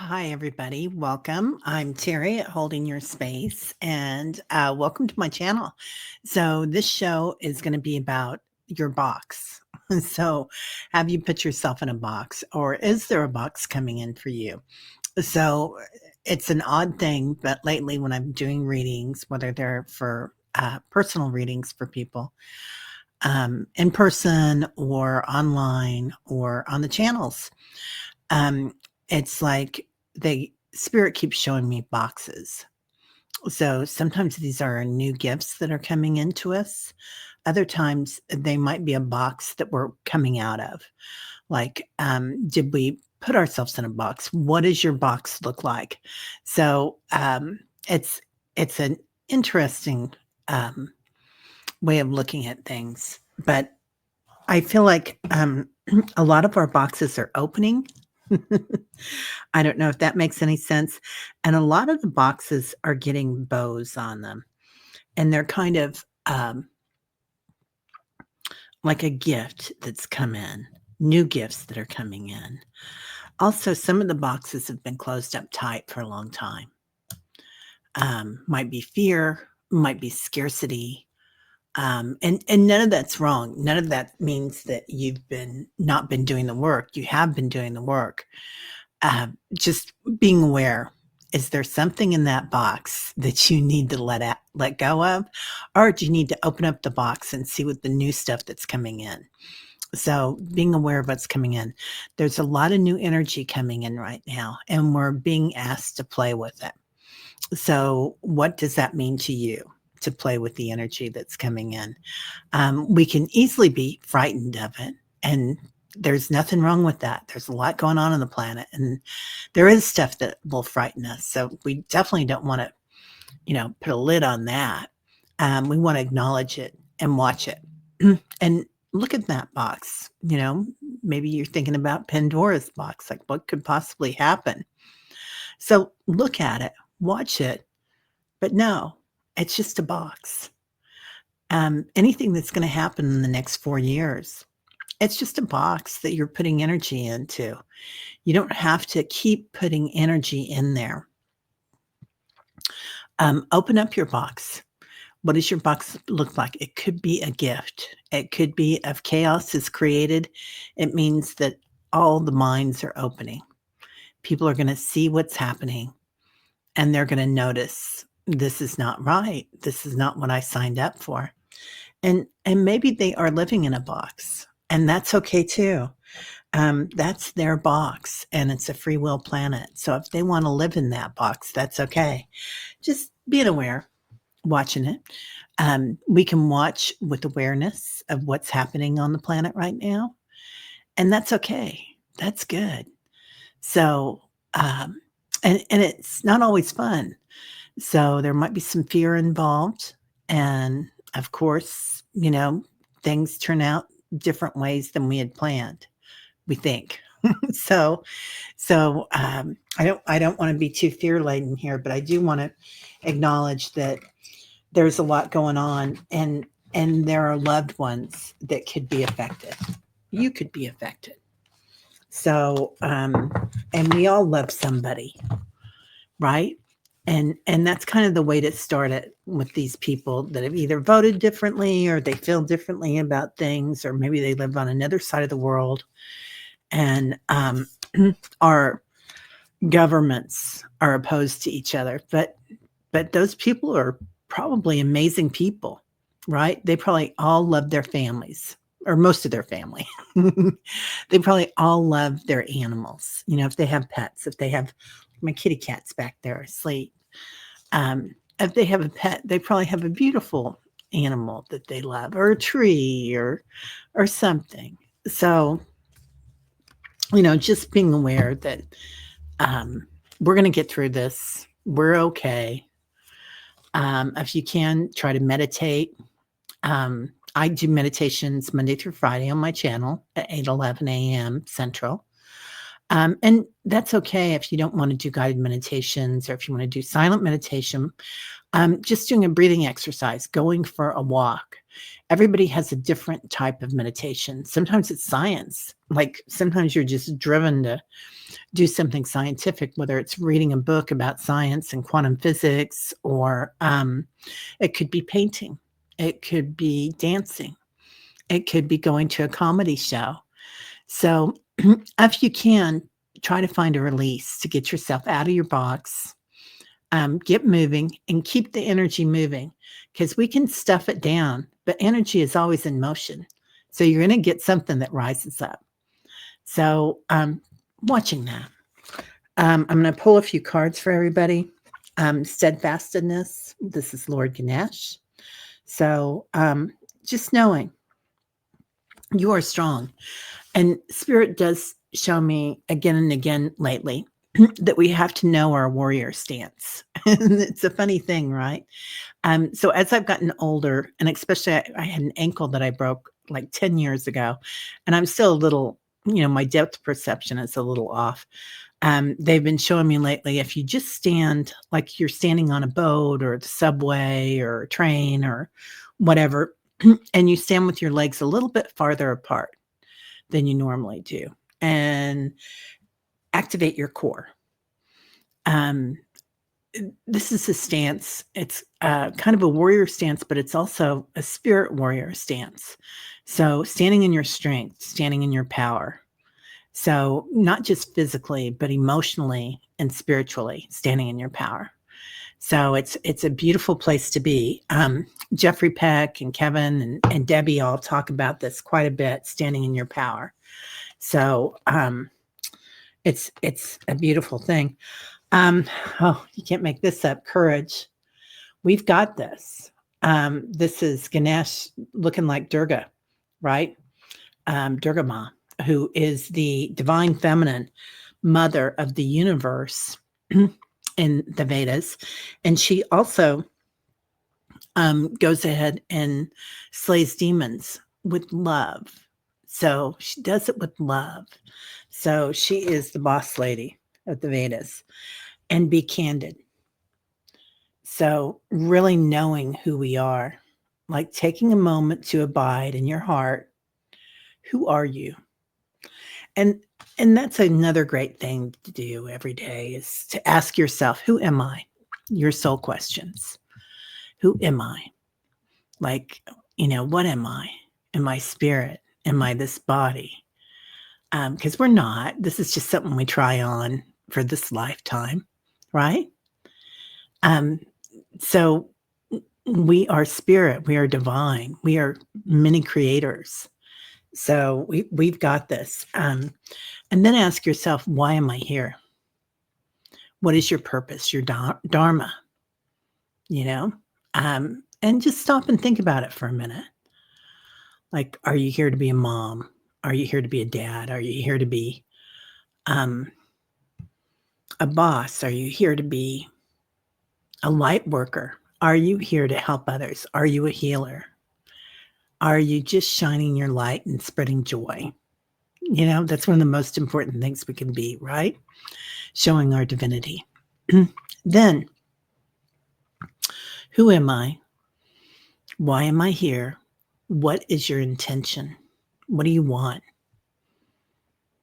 Hi, everybody. Welcome. I'm Terry at Holding Your Space, and welcome to my channel. So, this show is going to be about your box. So, have you put yourself in a box, or is there a box coming in for you? So, it's an odd thing, but lately, when I'm doing readings, whether they're for personal readings for people in person or online or on the channels, um, it's like the spirit keeps showing me boxes. So sometimes these are new gifts that are coming into us. Other times they might be a box that we're coming out of. Like, did we put ourselves in a box? What does your box look like? So it's it's an interesting um, way of looking at things, but I feel like a lot of our boxes are opening. I don't know if that makes any sense. And a lot of the boxes are getting bows on them, and they're kind of like a gift that's come in, new gifts that are coming in. Also, some of the boxes have been closed up tight for a long time. Might be fear, might be scarcity. And none of that's wrong. None of that means that you've been not been doing the work. You have been doing the work. Just being aware. Is there something in that box that you need to let go of? Or do you need to open up the box and see what the new stuff that's coming in? So being aware of what's coming in. There's a lot of new energy coming in right now, and we're being asked to play with it. So what does that mean to you to play with the energy that's coming in? We can easily be frightened of it, and there's nothing wrong with that. There's a lot going on the planet, and there is stuff that will frighten us. So we definitely don't want to, put a lid on that. We want to acknowledge it and watch it, and look at that box. Maybe you're thinking about Pandora's box, like what could possibly happen. So look at it, watch it, but no, it's just a box. Anything that's going to happen in the next 4 years, it's just a box that you're putting energy into. You don't have to keep putting energy in there. Open up your box. What does your box look like? It could be a gift. It could be if chaos is created, it means that all the minds are opening. People are going to see what's happening, and they're going to notice this is not right. This is not what I signed up for. And maybe they are living in a box, and that's okay too. That's their box, and it's a free will planet. So if they want to live in that box, that's okay. Just being aware, watching it. We can watch with awareness of what's happening on the planet right now, and that's okay. That's good. So, and it's not always fun. So there might be some fear involved, and of course, things turn out different ways than we had planned. We think. So I don't want to be too fear laden here, but I do want to acknowledge that there's a lot going on, and there are loved ones that could be affected. You could be affected. So and we all love somebody, right? And that's kind of the way to start it with these people that have either voted differently, or they feel differently about things, or maybe they live on another side of the world, and our governments are opposed to each other. But those people are probably amazing people, right? They probably all love their families, or most of their family. They probably all love their animals. If they have pets, if they have my kitty cat's back there asleep. If they have a pet, they probably have a beautiful animal that they love, or a tree, or something. So, just being aware that we're going to get through this. We're okay. If you can, try to meditate. I do meditations Monday through Friday on my channel at 8:11 a.m. Central. And that's okay if you don't want to do guided meditations, or if you want to do silent meditation. Just doing a breathing exercise, going for a walk, Everybody has a different type of meditation. Sometimes it's science. Like sometimes you're just driven to do something scientific, whether it's reading a book about science and quantum physics, or it could be painting. It could be dancing. It could be going to a comedy show. So if you can, try to find a release to get yourself out of your box, get moving, and keep the energy moving, because we can stuff it down, but energy is always in motion. So you're going to get something that rises up. So watching that. I'm going to pull a few cards for everybody. Steadfastness. This is Lord Ganesh. So just knowing you are strong. And Spirit does show me again and again lately that we have to know our warrior stance. And it's a funny thing, right? So as I've gotten older, and especially I had an ankle that I broke like 10 years ago, and I'm still a little, my depth perception is a little off. They've been showing me lately, if you just stand like you're standing on a boat or the subway or a train or whatever, and you stand with your legs a little bit farther apart than you normally do, and activate your core. This is a stance. It's kind of a warrior stance, but it's also a spirit warrior stance. So standing in your strength, standing in your power. So not just physically, but emotionally and spiritually, standing in your power. So it's a beautiful place to be. Jeffrey Peck and Kevin and Debbie all talk about this quite a bit, standing in your power. So it's a beautiful thing. You can't make this up. Courage. We've got this. This is Ganesh looking like Durga, right? Durga Ma, who is the divine feminine mother of the universe in the Vedas. And she also goes ahead and slays demons with love. So she does it with love. So she is the boss lady of the Vedas. And be candid. So really knowing who we are, like taking a moment to abide in your heart. Who are you? And that's another great thing to do every day, is to ask yourself, who am I? Your soul questions. Who am I? Like, what am I? Am I spirit? Am I this body? Because we're not. This is just something we try on for this lifetime, right? So we are spirit. We are divine. We are many creators. So we've got this. And then ask yourself, why am I here? What is your purpose, your dharma? And just stop and think about it for a minute. Like, are you here to be a mom? Are you here to be a dad? Are you here to be a boss? Are you here to be a light worker? Are you here to help others? Are you a healer? Are you just shining your light and spreading joy? That's one of the most important things we can be, right? Showing our divinity. Then, who am I? Why am I here? What is your intention? What do you want?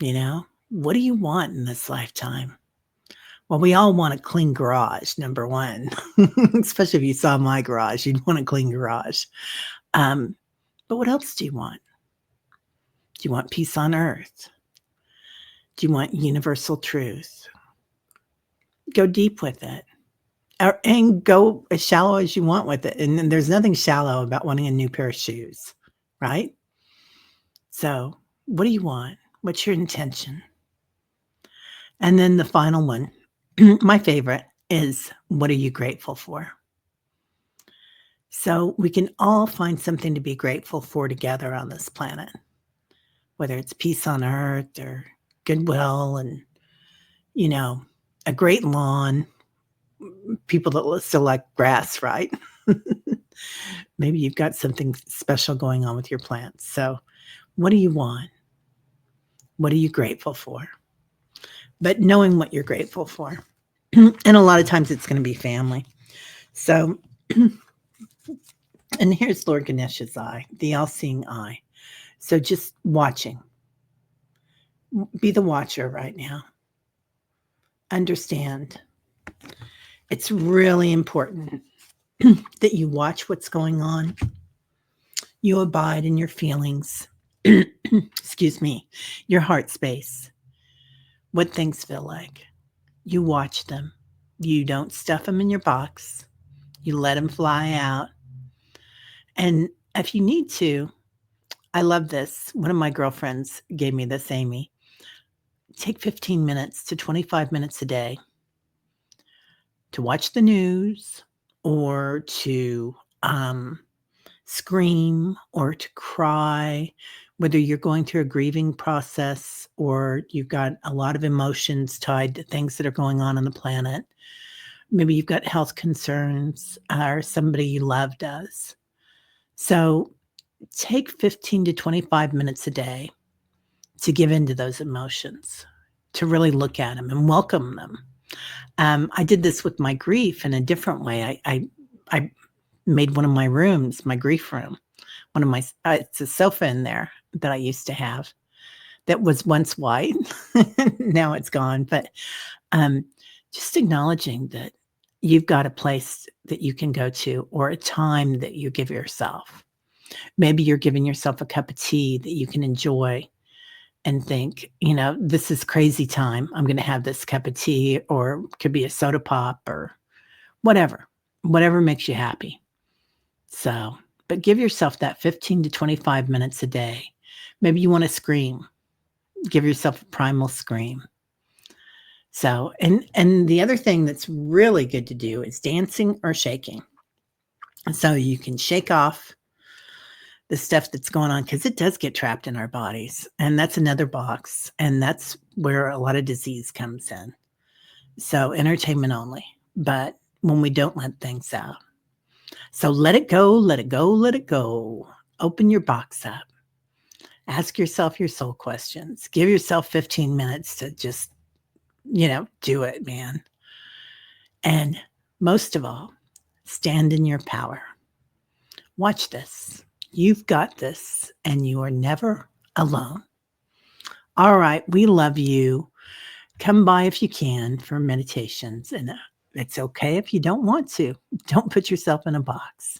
What do you want in this lifetime? Well, we all want a clean garage, number one. Especially if you saw my garage, you'd want a clean garage. But what else do you want? Do you want peace on earth? Do you want universal truth? Go deep with it. And go as shallow as you want with it. And then there's nothing shallow about wanting a new pair of shoes, right? So what do you want? What's your intention? And then the final one, my favorite, is what are you grateful for? So we can all find something to be grateful for together on this planet, whether it's peace on earth or goodwill and, a great lawn, people that still like grass, right? Maybe you've got something special going on with your plants. So what do you want? What are you grateful for? But knowing what you're grateful for. And a lot of times it's going to be family. So And here's Lord Ganesha's eye, the all-seeing eye. So just watching. Be the watcher right now. Understand. It's really important that you watch what's going on. You abide in your feelings. Excuse me, your heart space. What things feel like. You watch them. You don't stuff them in your box. You let them fly out. And if you need to, I love this. One of my girlfriends gave me this, Amy. Take 15 minutes to 25 minutes a day to watch the news or to scream or to cry, whether you're going through a grieving process or you've got a lot of emotions tied to things that are going on the planet. Maybe you've got health concerns or somebody you love does. So take 15 to 25 minutes a day to give into those emotions, to really look at them and welcome them. I did this with my grief in a different way. I made one of my rooms, my grief room, one of my, it's a sofa in there that I used to have that was once white. Now it's gone. But just acknowledging that you've got a place that you can go to or a time that you give yourself. Maybe you're giving yourself a cup of tea that you can enjoy and think, this is crazy time. I'm going to have this cup of tea, or it could be a soda pop or whatever makes you happy. So, but give yourself that 15 to 25 minutes a day. Maybe you want to scream. Give yourself a primal scream. So, and the other thing that's really good to do is dancing or shaking. So you can shake off the stuff that's going on, because it does get trapped in our bodies. And that's another box. And that's where a lot of disease comes in. So entertainment only, but when we don't let things out. So let it go, let it go, let it go. Open your box up. Ask yourself your soul questions. Give yourself 15 minutes to just, do it, man. And most of all, stand in your power. Watch this. You've got this, and you are never alone. All right, we love you. Come by if you can for meditations, and it's okay if you don't want to. Don't put yourself in a box.